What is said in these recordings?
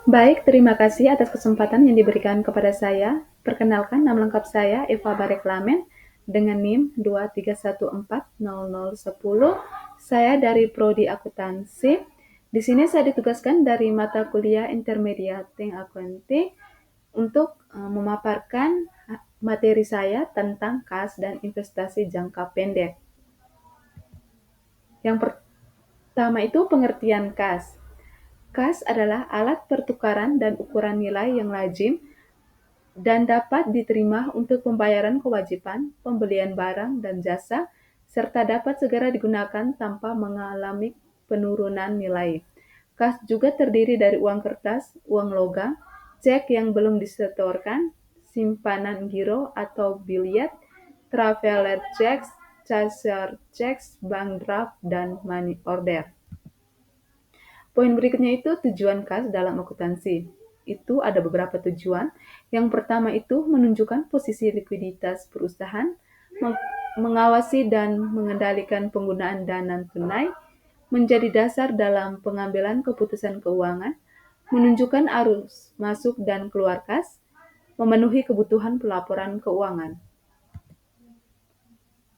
Baik, terima kasih atas kesempatan yang diberikan kepada saya. Perkenalkan, nama lengkap saya Eva Bareklamen dengan NIM 2314010. Saya dari Prodi Akuntansi. Di sini saya ditugaskan dari mata kuliah Intermediate Accounting untuk memaparkan materi saya tentang kas dan investasi jangka pendek. Yang pertama itu pengertian kas. Kas adalah alat pertukaran dan ukuran nilai yang lazim dan dapat diterima untuk pembayaran kewajiban, pembelian barang dan jasa, serta dapat segera digunakan tanpa mengalami penurunan nilai. Kas juga terdiri dari uang kertas, uang logam, cek yang belum disetorkan, simpanan giro atau biliet, traveler checks, cashier checks, bank draft, dan money order. Poin berikutnya itu tujuan kas dalam akuntansi. Itu ada beberapa tujuan. Yang pertama itu menunjukkan posisi likuiditas perusahaan, mengawasi dan mengendalikan penggunaan dana tunai, menjadi dasar dalam pengambilan keputusan keuangan, menunjukkan arus masuk dan keluar kas, memenuhi kebutuhan pelaporan keuangan.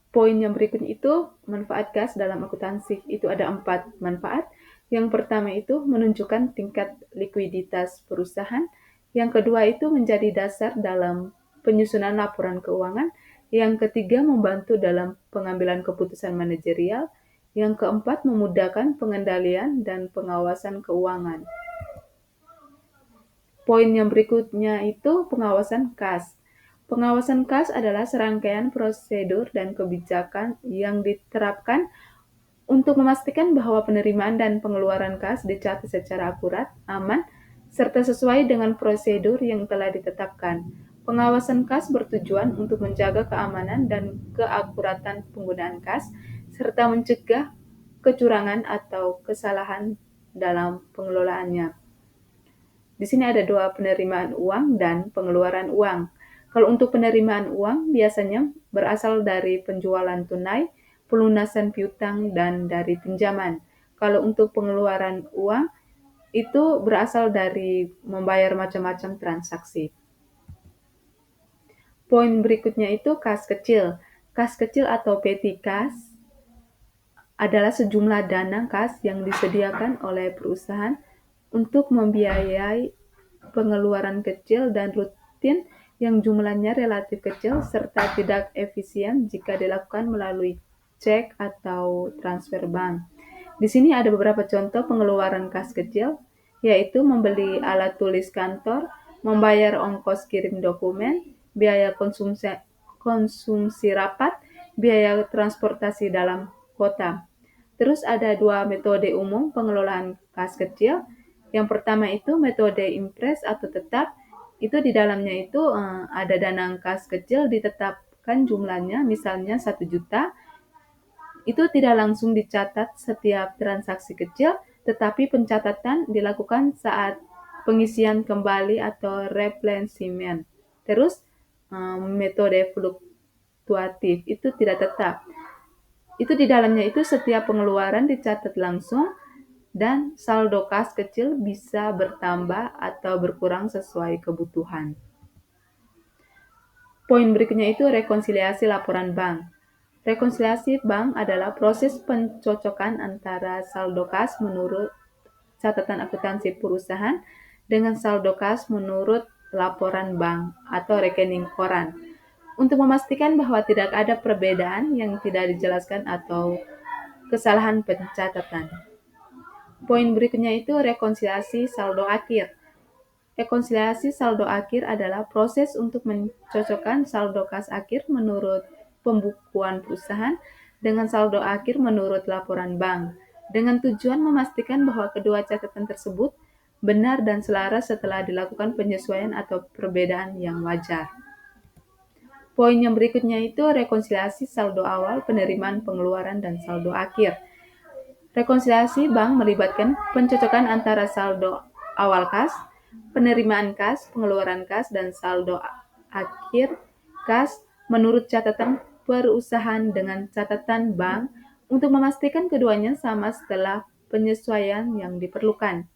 Poin yang berikutnya itu manfaat kas dalam akuntansi. Itu ada 4 manfaat. Yang pertama itu menunjukkan tingkat likuiditas perusahaan. Yang kedua itu menjadi dasar dalam penyusunan laporan keuangan. Yang ketiga membantu dalam pengambilan keputusan manajerial. Yang keempat memudahkan pengendalian dan pengawasan keuangan. Poin yang berikutnya itu pengawasan kas. Pengawasan kas adalah serangkaian prosedur dan kebijakan yang diterapkan untuk memastikan bahwa penerimaan dan pengeluaran kas dicatat secara akurat, aman, serta sesuai dengan prosedur yang telah ditetapkan. Pengawasan kas bertujuan untuk menjaga keamanan dan keakuratan penggunaan kas, serta mencegah kecurangan atau kesalahan dalam pengelolaannya. Di sini ada 2 penerimaan uang dan pengeluaran uang. Kalau untuk penerimaan uang biasanya berasal dari penjualan tunai, pelunasan piutang, dan dari pinjaman. Kalau untuk pengeluaran uang itu berasal dari membayar macam-macam transaksi. Poin berikutnya itu kas kecil. Kas kecil atau petty cash adalah sejumlah dana kas yang disediakan oleh perusahaan untuk membiayai pengeluaran kecil dan rutin yang jumlahnya relatif kecil serta tidak efisien jika dilakukan melalui cek atau transfer bank. Di sini ada beberapa contoh pengeluaran kas kecil, yaitu membeli alat tulis kantor, membayar ongkos kirim dokumen, biaya konsumsi rapat, biaya transportasi dalam kota. Terus ada 2 metode umum pengelolaan kas kecil. Yang pertama itu metode impres atau tetap. Itu di dalamnya itu ada dana kas kecil ditetapkan jumlahnya, misalnya 1 juta. Itu tidak langsung dicatat setiap transaksi kecil, tetapi pencatatan dilakukan saat pengisian kembali atau replenishment. Terus metode fluktuatif itu tidak tetap. Itu di dalamnya itu setiap pengeluaran dicatat langsung dan saldo kas kecil bisa bertambah atau berkurang sesuai kebutuhan. Poin berikutnya itu rekonsiliasi laporan bank. Rekonsiliasi bank adalah proses pencocokan antara saldo kas menurut catatan akuntansi perusahaan dengan saldo kas menurut laporan bank atau rekening koran, untuk memastikan bahwa tidak ada perbedaan yang tidak dijelaskan atau kesalahan pencatatan. Poin berikutnya itu rekonsiliasi saldo akhir. Rekonsiliasi saldo akhir adalah proses untuk mencocokkan saldo kas akhir menurut pembukuan perusahaan dengan saldo akhir menurut laporan bank, dengan tujuan memastikan bahwa kedua catatan tersebut benar dan selaras setelah dilakukan penyesuaian atau perbedaan yang wajar. Poin yang berikutnya itu rekonsiliasi saldo awal, penerimaan pengeluaran, dan saldo akhir. Rekonsiliasi bank melibatkan pencocokan antara saldo awal kas, penerimaan kas, pengeluaran kas, dan saldo akhir kas menurut catatan perusahaan dengan catatan bank untuk memastikan keduanya sama setelah penyesuaian yang diperlukan.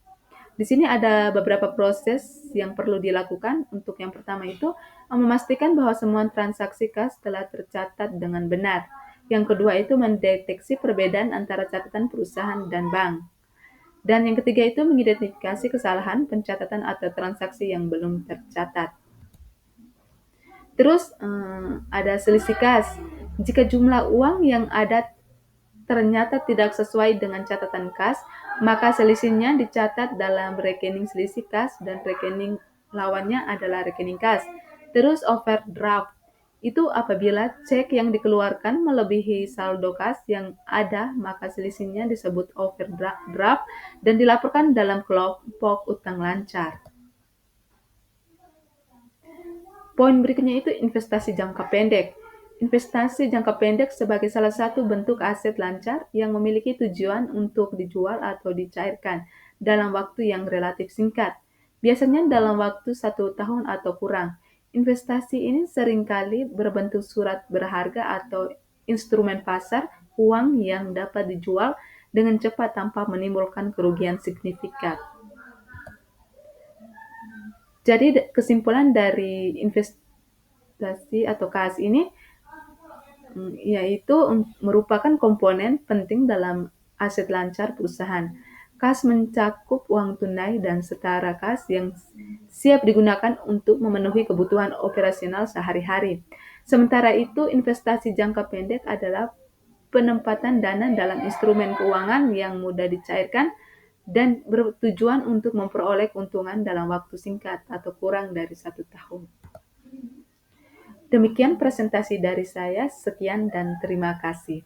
Di sini ada beberapa proses yang perlu dilakukan. Untuk yang pertama itu memastikan bahwa semua transaksi kas telah tercatat dengan benar. Yang kedua itu mendeteksi perbedaan antara catatan perusahaan dan bank. Dan yang ketiga itu mengidentifikasi kesalahan pencatatan atau transaksi yang belum tercatat. Terus ada selisih kas. Jika jumlah uang yang ada ternyata tidak sesuai dengan catatan kas, maka selisihnya dicatat dalam rekening selisih kas dan rekening lawannya adalah rekening kas. Terus overdraft. Itu apabila cek yang dikeluarkan melebihi saldo kas yang ada, maka selisihnya disebut overdraft dan dilaporkan dalam kelompok utang lancar. Poin berikutnya itu investasi jangka pendek. Investasi jangka pendek sebagai salah satu bentuk aset lancar yang memiliki tujuan untuk dijual atau dicairkan dalam waktu yang relatif singkat, biasanya dalam waktu 1 tahun atau kurang. Investasi ini seringkali berbentuk surat berharga atau instrumen pasar uang yang dapat dijual dengan cepat tanpa menimbulkan kerugian signifikan. Jadi kesimpulan dari investasi atau kas ini yaitu merupakan komponen penting dalam aset lancar perusahaan. Kas mencakup uang tunai dan setara kas yang siap digunakan untuk memenuhi kebutuhan operasional sehari-hari. Sementara itu, investasi jangka pendek adalah penempatan dana dalam instrumen keuangan yang mudah dicairkan dan bertujuan untuk memperoleh keuntungan dalam waktu singkat atau kurang dari 1 tahun. Demikian presentasi dari saya, sekian dan terima kasih.